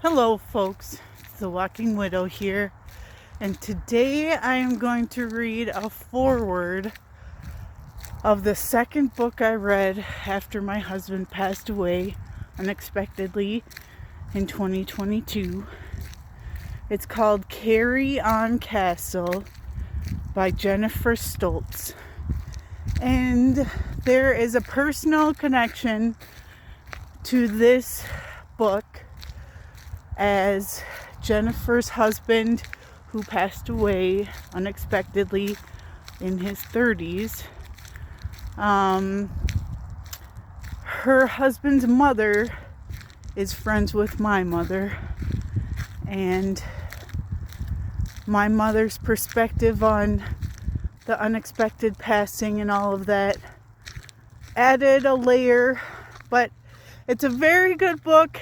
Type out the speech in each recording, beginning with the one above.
Hello folks, it's the Walking Widow here, and today I am going to read a foreword of the second book I read after my husband passed away unexpectedly in 2022. It's called Carry On Castle by Jennifer Stults, and there is a personal connection to this book as Jennifer's husband, who passed away unexpectedly in his 30s. Her husband's mother is friends with my mother, and my mother's perspective on the unexpected passing and all of that added a layer, but it's a very good book.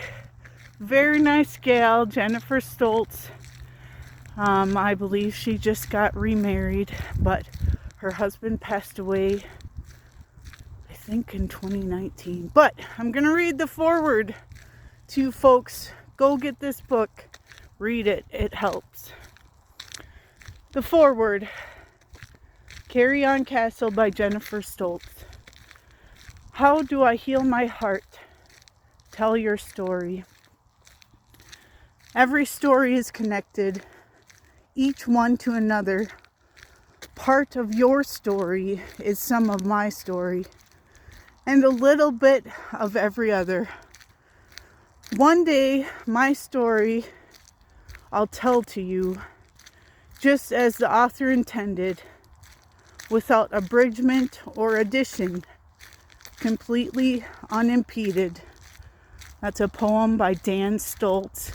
Very nice gal, Jennifer Stults. I believe she just got remarried, but her husband passed away, I think, in 2019. But I'm going to read the foreword to you folks. Go get this book. Read it. It helps. The foreword. Carry On Castle by Jennifer Stults. How do I heal my heart? Tell your story. Every story is connected, each one to another. Part of your story is some of my story, and a little bit of every other. One day, my story I'll tell to you, just as the author intended, without abridgment or addition, completely unimpeded. That's a poem by Dan Stults,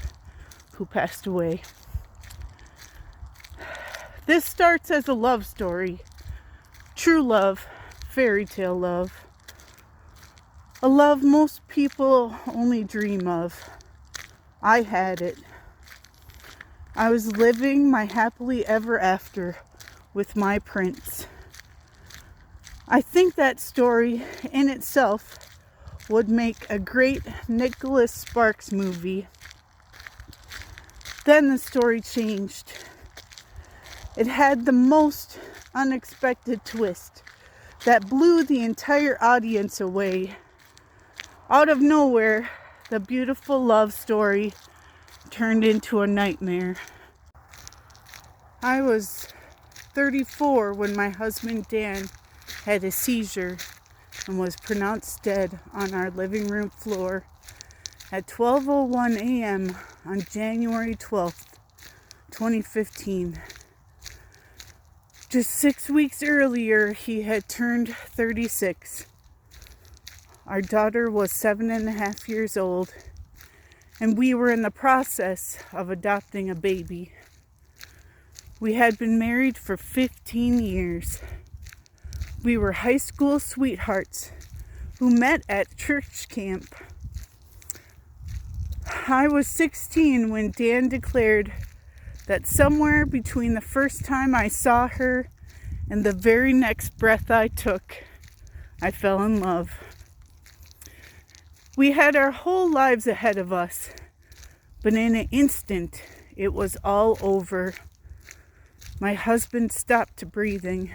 who passed away. This starts as a love story, true love, fairy tale love, a love most people only dream of. I had it. I was living my happily ever after with my prince. I think that story in itself would make a great Nicholas Sparks movie. Then the story changed. It had the most unexpected twist that blew the entire audience away. Out of nowhere, the beautiful love story turned into a nightmare. I was 34 when my husband Dan had a seizure and was pronounced dead on our living room floor at 12:01 a.m. on January 12th, 2015. Just 6 weeks earlier, he had turned 36. Our daughter was 7.5 years old, and we were in the process of adopting a baby. We had been married for 15 years. We were high school sweethearts who met at church camp. I was 16 when Dan declared that somewhere between the first time I saw her and the very next breath I took, I fell in love. We had our whole lives ahead of us, but in an instant, it was all over. My husband stopped breathing.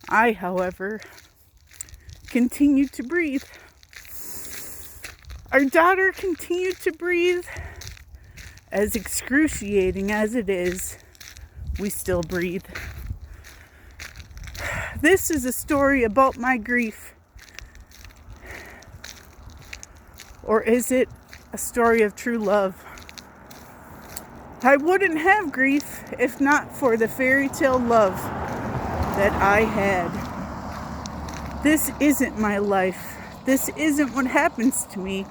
I, however, continued to breathe. Our daughter continued to breathe. As excruciating as it is, we still breathe. This is a story about my grief. Or is it a story of true love? I wouldn't have grief if not for the fairy tale love that I had. This isn't my life. This isn't what happens to me.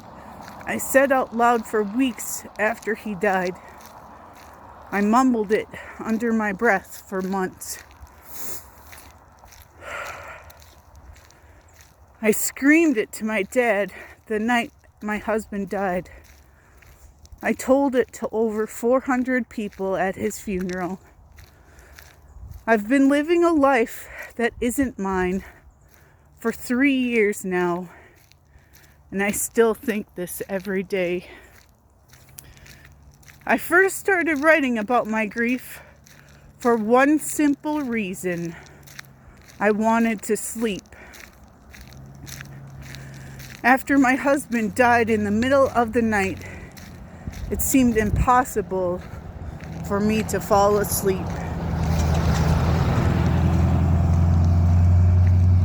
I said out loud for weeks after he died. I mumbled it under my breath for months. I screamed it to my dad the night my husband died. I told it to over 400 people at his funeral. I've been living a life that isn't mine for 3 years now, and I still think this every day. I first started writing about my grief for one simple reason. I wanted to sleep. After my husband died in the middle of the night, it seemed impossible for me to fall asleep.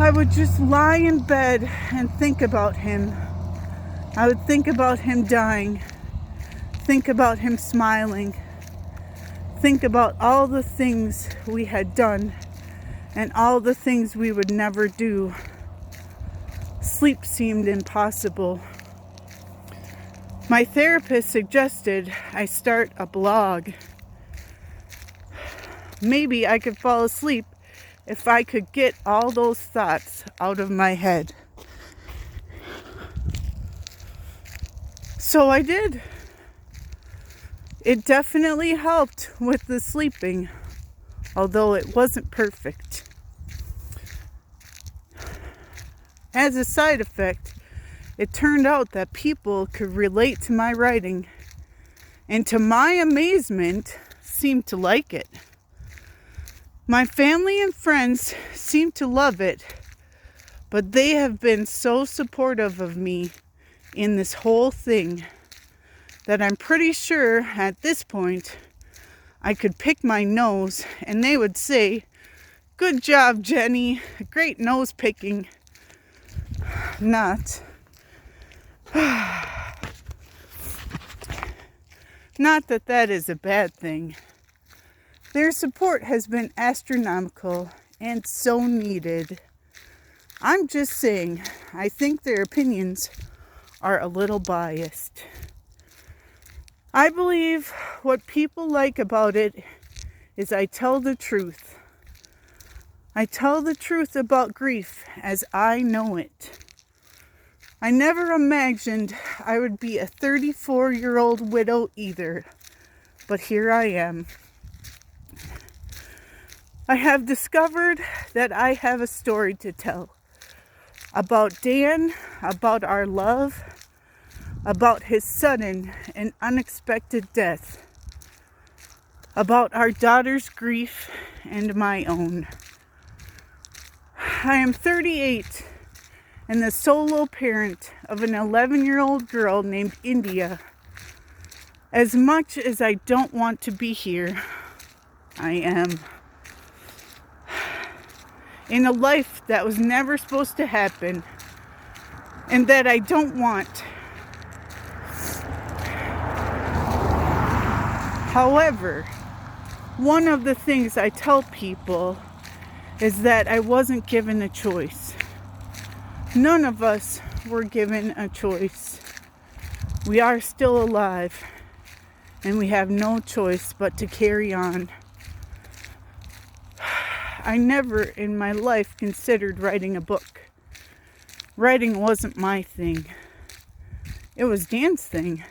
I would just lie in bed and think about him. I would think about him dying, think about him smiling, think about all the things we had done and all the things we would never do. Sleep seemed impossible. My therapist suggested I start a blog. Maybe I could fall asleep if I could get all those thoughts out of my head. So I did. It definitely helped with the sleeping, although it wasn't perfect. As a side effect, it turned out that people could relate to my writing, and to my amazement, seemed to like it. My family and friends seem to love it, but they have been so supportive of me in this whole thing that I'm pretty sure at this point I could pick my nose and they would say, "Good job, Jenny, great nose picking." Not that is a bad thing. Their support has been astronomical and so needed. I'm just saying, I think their opinions are a little biased. I believe what people like about it is I tell the truth. I tell the truth about grief as I know it. I never imagined I would be a 34-year-old widow either, but here I am. I have discovered that I have a story to tell about Dan, about our love, about his sudden and unexpected death, about our daughter's grief and my own. I am 38 and the solo parent of an 11-year-old girl named India. As much as I don't want to be here, I am. In a life that was never supposed to happen and that I don't want. However, one of the things I tell people is that I wasn't given a choice. None of us were given a choice. We are still alive, and we have no choice but to carry on. I never in my life considered writing a book. Writing wasn't my thing. It was Dan's thing.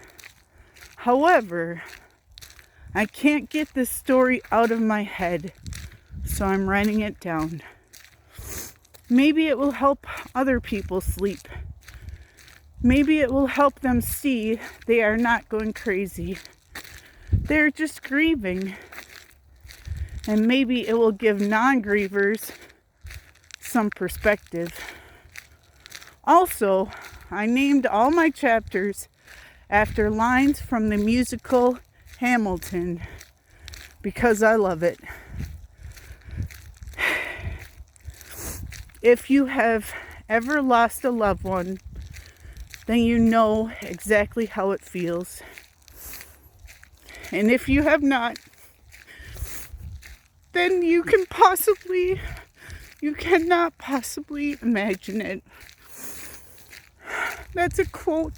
However, I can't get this story out of my head, so I'm writing it down. Maybe it will help other people sleep. Maybe it will help them see they are not going crazy. They're just grieving. And maybe it will give non-grievers some perspective. Also, I named all my chapters after lines from the musical Hamilton because I love it. If you have ever lost a loved one, then you know exactly how it feels. And if you have not, then you cannot possibly imagine it. That's a quote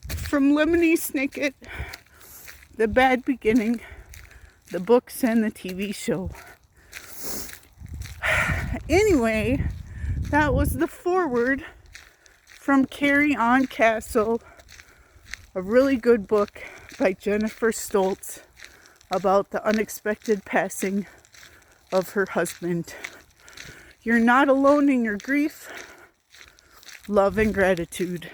from Lemony Snicket, The Bad Beginning, the books and the TV show. Anyway, that was the foreword from Carry On Castle, a really good book by Jennifer Stults about the unexpected passing of her husband. You're not alone in your grief. Love and gratitude.